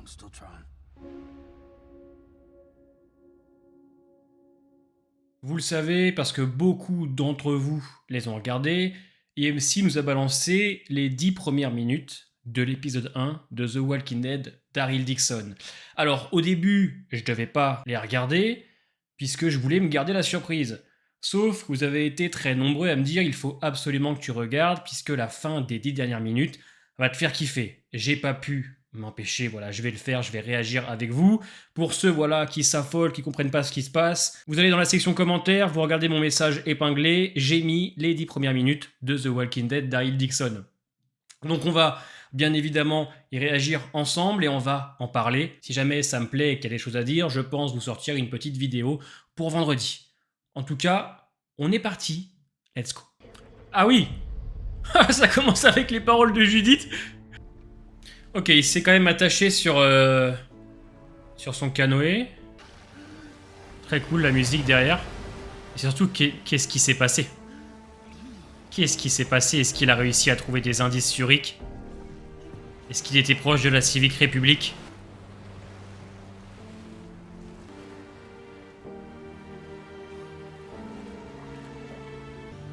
I'm still trying. Vous le savez parce que beaucoup d'entre vous les ont regardés, EMC nous a balancé les 10 premières minutes de l'épisode 1 de The Walking Dead Daryl Dixon. Alors au début, je devais pas les regarder puisque je voulais me garder la surprise. Sauf que vous avez été très nombreux à me dire il faut absolument que tu regardes puisque la fin des 10 dernières minutes va te faire kiffer. J'ai pas pu m'empêcher, voilà, je vais le faire, je vais réagir avec vous. Pour ceux voilà qui s'affolent, qui comprennent pas ce qui se passe, vous allez dans la section commentaires, vous regardez mon message épinglé, j'ai mis les 10 premières minutes de The Walking Dead Daryl Dixon. Donc on va bien évidemment y réagir ensemble et on va en parler. Si jamais ça me plaît et qu'il y a des choses à dire, je pense vous sortir une petite vidéo pour vendredi. En tout cas, on est parti. Let's go. Ah oui. Ça commence avec les paroles de Judith. Ok, il s'est quand même attaché sur son canoë. Très cool la musique derrière. Et surtout, qu'est-ce qui s'est passé? Qu'est-ce qui s'est passé? Est-ce qu'il a réussi à trouver des indices sur Rick? Est-ce qu'il était proche de la Civic République?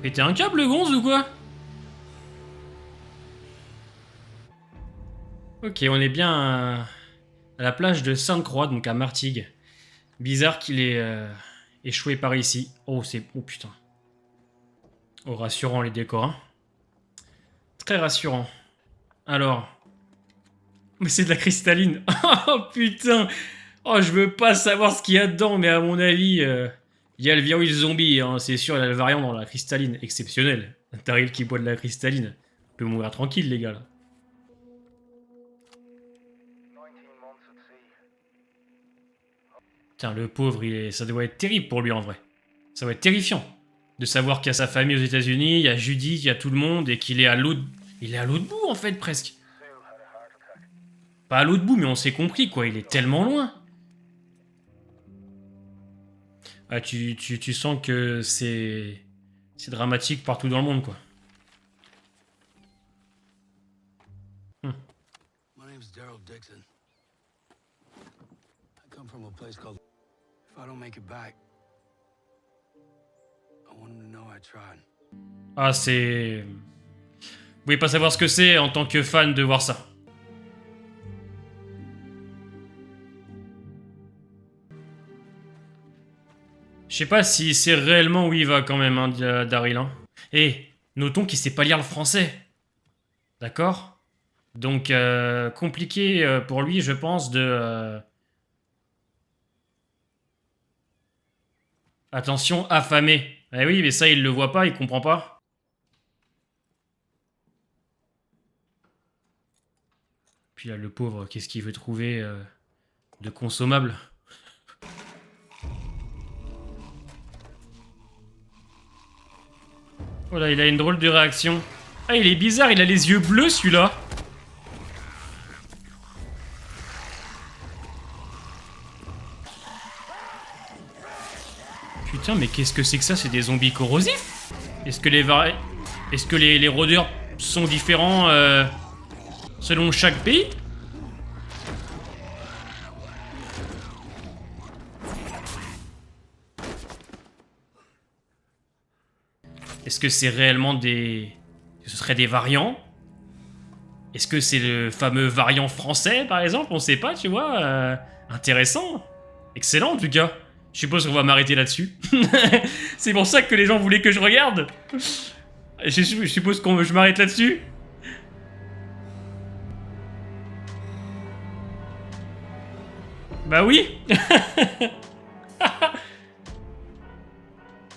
Pété un câble, Gonze, ou quoi? Ok, on est bien à la plage de Sainte-Croix, donc à Martigues. Bizarre qu'il ait échoué par ici. Oh, c'est... Oh, putain. Oh, rassurant, les décors, hein. Très rassurant. Alors... Mais c'est de la cristalline. Oh, putain. Oh, je veux pas savoir ce qu'il y a dedans, mais à mon avis... il y a le virus zombie, hein, c'est sûr, il y a le variant dans la cristalline. Exceptionnel. Un Daryl qui boit de la cristalline. On peut mourir tranquille, les gars, là. Putain, le pauvre, ça doit être terrible pour lui en vrai. Ça doit être terrifiant de savoir qu'il y a sa famille aux États-Unis, il y a Judith, il y a tout le monde et qu'il est à l'autre. Il est à l'autre bout en fait, presque. Pas à l'autre bout, mais on s'est compris quoi, il est tellement loin. Ah, tu sens que c'est. C'est dramatique partout dans le monde quoi. My name's Daryl Dixon. I come from a place called... If I don't make it back, I want them to know I tried. Ah, c'est. Vous pouvez pas savoir ce que c'est en tant que fan de voir ça. Je sais pas si c'est réellement où il va quand même, hein, Daryl. Hein. Et notons qu'il sait pas lire le français. D'accord? Donc, compliqué pour lui, je pense, de... Attention, affamé. Eh oui, mais ça, il le voit pas, il comprend pas. Puis là, le pauvre, qu'est-ce qu'il veut trouver de consommable? Oh là, il a une drôle de réaction. Ah, il est bizarre, il a les yeux bleus, celui-là. Putain, mais qu'est-ce que c'est que ça? C'est des zombies corrosifs? Est-ce que Est-ce que les rôdeurs sont différents selon chaque pays? Est-ce que c'est réellement des... Ce seraient des variants? Est-ce que c'est le fameux variant français, par exemple? On sait pas, tu vois. Intéressant. Excellent, en tout cas. Je suppose qu'on va m'arrêter là-dessus. C'est pour ça que les gens voulaient que je regarde. Je suppose que je m'arrête là-dessus. Bah oui.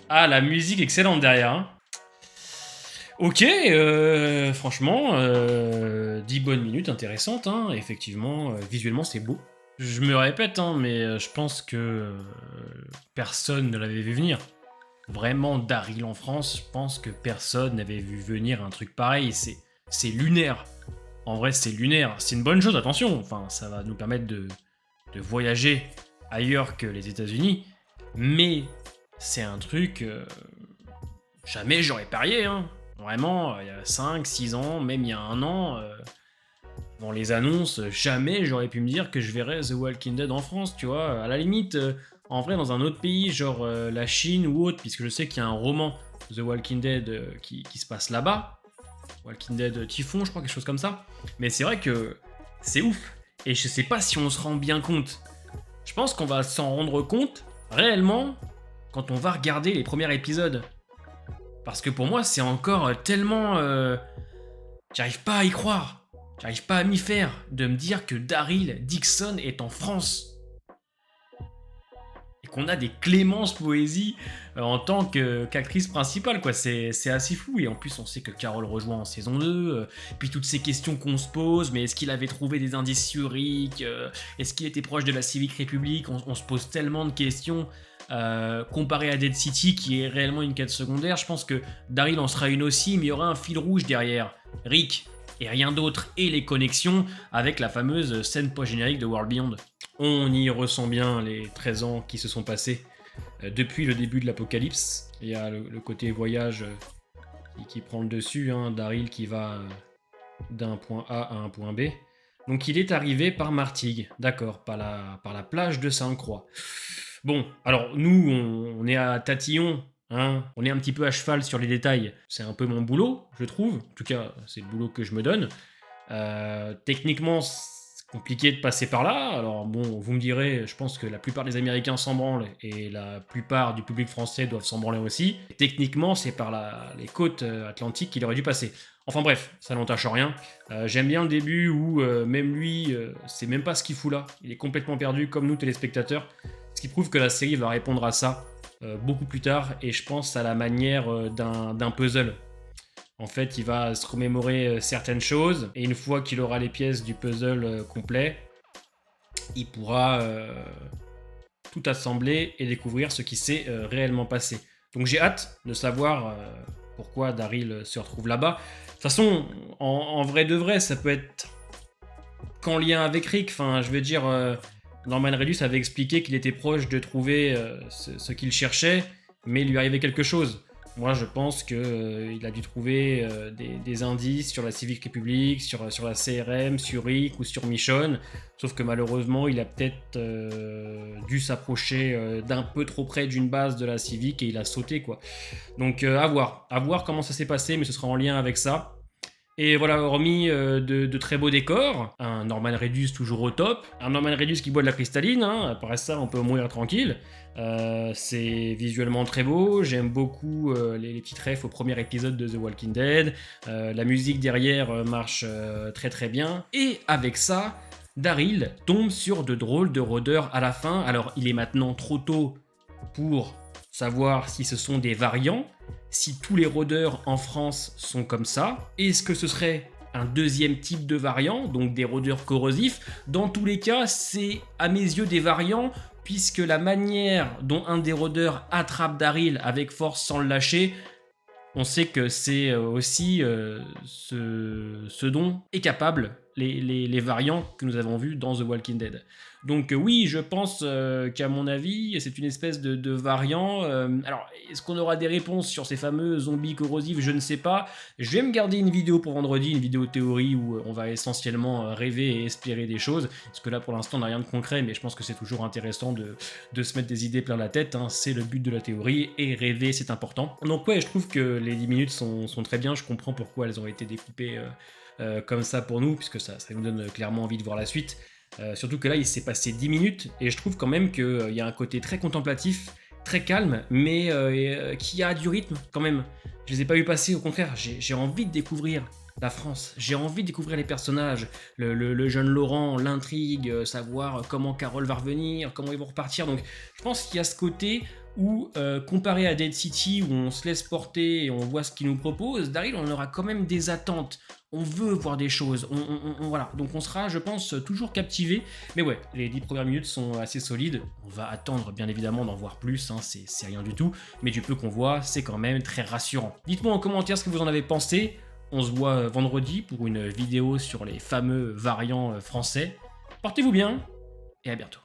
Ah, la musique excellente derrière. Hein. Ok, franchement, 10 bonnes minutes intéressantes, hein. Effectivement, visuellement c'est beau. Je me répète, hein, mais je pense que personne ne l'avait vu venir. Vraiment, Daryl en France, je pense que personne n'avait vu venir un truc pareil. C'est lunaire. En vrai, c'est lunaire. C'est une bonne chose, attention. Enfin, ça va nous permettre de voyager ailleurs que les États-Unis. Mais c'est un truc... jamais j'aurais parié, hein. Vraiment, il y a 5, 6 ans, même il y a 1 an, Dans les annonces, jamais j'aurais pu me dire que je verrais The Walking Dead en France, tu vois. À la limite, en vrai, dans un autre pays, genre la Chine ou autre, puisque je sais qu'il y a un roman The Walking Dead qui se passe là-bas. Walking Dead Typhon, je crois, quelque chose comme ça. Mais c'est vrai que c'est ouf. Et je sais pas si on se rend bien compte. Je pense qu'on va s'en rendre compte réellement quand on va regarder les premiers épisodes. Parce que pour moi, c'est encore tellement... J'arrive pas à y croire. J'arrive pas à m'y faire de me dire que Daryl Dixon est en France. Et qu'on a des Clémence Poésie en tant qu'actrice principale, quoi. C'est assez fou. Et en plus, on sait que Carole rejoint en saison 2. Puis toutes ces questions qu'on se pose, mais est-ce qu'il avait trouvé des indices sur Rick Est-ce qu'il était proche de la Civic République on se pose tellement de questions. Comparé à Dead City, qui est réellement une quête secondaire, je pense que Daryl en sera une aussi, mais il y aura un fil rouge derrière. Rick et rien d'autre, et les connexions avec la fameuse scène post-générique de World Beyond. On y ressent bien les 13 ans qui se sont passés depuis le début de l'apocalypse. Il y a le côté voyage qui prend le dessus, hein, Daryl qui va d'un point A à un point B. Donc il est arrivé par Martigues, d'accord, par la plage de Sainte-Croix. Bon, alors nous, on est à Tatillon, hein, on est un petit peu à cheval sur les détails. C'est un peu mon boulot, je trouve. En tout cas, c'est le boulot que je me donne. Techniquement, c'est compliqué de passer par là. Alors bon, vous me direz, je pense que la plupart des Américains s'en branlent et la plupart du public français doivent s'en branler aussi. Techniquement, c'est par les côtes atlantiques qu'il aurait dû passer. Enfin bref, ça n'entache rien. J'aime bien le début où même lui, c'est même pas ce qu'il fout là. Il est complètement perdu comme nous téléspectateurs. Ce qui prouve que la série va répondre à ça beaucoup plus tard, et je pense à la manière d'un puzzle. En fait, il va se remémorer certaines choses, et une fois qu'il aura les pièces du puzzle complet, il pourra tout assembler et découvrir ce qui s'est réellement passé. Donc j'ai hâte de savoir pourquoi Daryl se retrouve là-bas. De toute façon, en vrai de vrai, ça peut être qu'en lien avec Rick. Enfin, je veux dire... Norman Reedus avait expliqué qu'il était proche de trouver ce qu'il cherchait, mais il lui arrivait quelque chose. Moi, je pense qu'il a dû trouver des indices sur la Civic République, sur la CRM, sur Rick ou sur Michonne, sauf que malheureusement, il a peut-être dû s'approcher d'un peu trop près d'une base de la Civic et il a sauté, quoi. Donc, à voir comment ça s'est passé, mais ce sera en lien avec ça. Et voilà, hormis de très beaux décors, un Norman Reedus toujours au top, un Norman Reedus qui boit de la cristalline, hein, après ça on peut mourir tranquille. C'est visuellement très beau, j'aime beaucoup les petites refs au premier épisode de The Walking Dead, la musique derrière marche très très bien, et avec ça, Daryl tombe sur de drôles de rôdeurs à la fin. Alors il est maintenant trop tôt pour savoir si ce sont des variants, si tous les rôdeurs en France sont comme ça. Est-ce que ce serait un deuxième type de variant, donc des rôdeurs corrosifs? Dans tous les cas, c'est à mes yeux des variants, puisque la manière dont un des rôdeurs attrape Daryl avec force sans le lâcher, on sait que c'est aussi ce dont est capable les variants que nous avons vus dans The Walking Dead. Donc oui, je pense qu'à mon avis, c'est une espèce de variant. Alors, est-ce qu'on aura des réponses sur ces fameux zombies corrosifs? Je ne sais pas. Je vais me garder une vidéo pour vendredi, une vidéo théorie où on va essentiellement rêver et espérer des choses. Parce que là, pour l'instant, on n'a rien de concret, mais je pense que c'est toujours intéressant de se mettre des idées plein la tête. Hein. C'est le but de la théorie, et rêver, c'est important. Donc ouais, je trouve que les 10 minutes sont très bien. Je comprends pourquoi elles ont été découpées comme ça pour nous, puisque ça nous donne clairement envie de voir la suite. Surtout que là, il s'est passé 10 minutes, et je trouve quand même qu'il y a un côté très contemplatif, très calme, mais qui a du rythme quand même. Je les ai pas vus passer, au contraire, j'ai envie de découvrir la France, j'ai envie de découvrir les personnages, le jeune Laurent, l'intrigue, savoir comment Carole va revenir, comment ils vont repartir. Donc je pense qu'il y a ce côté où, comparé à Dead City, où on se laisse porter et on voit ce qu'il nous propose, Daryl, on aura quand même des attentes. On veut voir des choses, voilà. Donc on sera, je pense, toujours captivé. Mais ouais, les 10 premières minutes sont assez solides. On va attendre, bien évidemment, d'en voir plus, hein, c'est rien du tout. Mais du peu qu'on voit, c'est quand même très rassurant. Dites-moi en commentaire ce que vous en avez pensé. On se voit vendredi pour une vidéo sur les fameux variants français. Portez-vous bien, et à bientôt.